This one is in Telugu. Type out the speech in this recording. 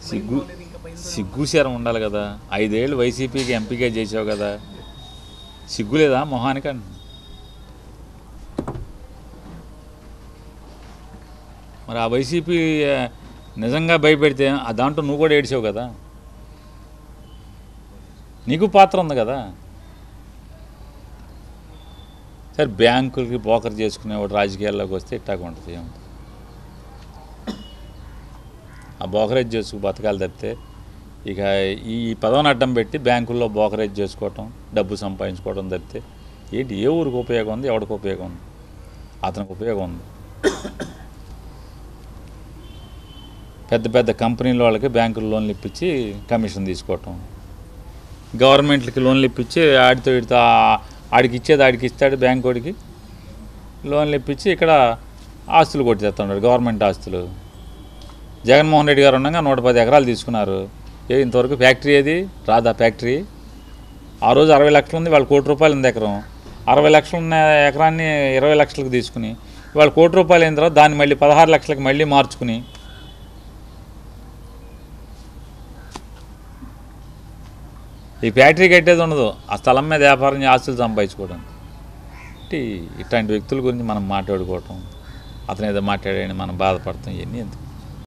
సిగ్గు సిగ్గుశరం ఉండాలి కదా. 5 ఏళ్ళు వైసీపీకి ఎంపీగా చేసావు కదా, సిగ్గు లేదా మొహానికి? మరి ఆ వైసీపీ నిజంగా భయపెడితే దాంట్లో నువ్వు కూడా ఏడ్చావు కదా, నీకు పాత్ర ఉంది కదా. సరే బ్యాంకులకి బోకర్ చేసుకునేవాడు రాజకీయాల్లోకి వస్తే ఇట్టాగా ఉంటుంది. ఏముంటుంది ఆ బోకరేజ్ చేసుకు బతకాలి తప్పితే ఇక ఈ పదవిని అడ్డం పెట్టి బ్యాంకుల్లో బోకరేజ్ చేసుకోవటం, డబ్బు సంపాదించుకోవడం తప్పితే ఏంటి? ఏ ఊరికి ఉపయోగం ఉంది? ఎవరికి ఉపయోగం ఉంది? అతనికి ఉపయోగం ఉంది. పెద్ద పెద్ద కంపెనీల వాళ్ళకి బ్యాంకులు లోన్లు ఇప్పించి కమిషన్ తీసుకోవటం, గవర్నమెంట్లకి లోన్లు ఇప్పించి ఆడితో ఇడితో ఆడికి ఇచ్చేది ఆడికి ఇస్తాడు, బ్యాంక్ వాడికి లోన్లు ఇప్పించి ఇక్కడ ఆస్తులు కొట్టేస్తున్నాడు, గవర్నమెంట్ ఆస్తులు. జగన్మోహన్ రెడ్డి గారు ఉండగా 110 ఎకరాలు తీసుకున్నారు. ఇంతవరకు ఫ్యాక్టరీ ఏది రాదా? ఫ్యాక్టరీ ఆ రోజు 60 లక్షలు ఉంది, వాళ్ళు ₹1,00,00,000 ఉంది ఎకరం. 60 లక్షలు ఉన్న ఎకరాన్ని 20 లక్షలకు తీసుకుని వాళ్ళు ₹1,00,00,000 అయిన తర్వాత దాన్ని మళ్ళీ 16 లక్షలకు మళ్ళీ మార్చుకుని ఈ ఫ్యాక్టరీ కట్టేది ఉండదు, ఆ స్థలం మీద వ్యాపారం ఆస్తులు సంపాదించుకోవడం. ఇట్లాంటి వ్యక్తుల గురించి మనం మాట్లాడుకోవటం, అతను ఏదో మాట్లాడాడని మనం బాధపడతాం, ఇవన్నీ ఎందుకు?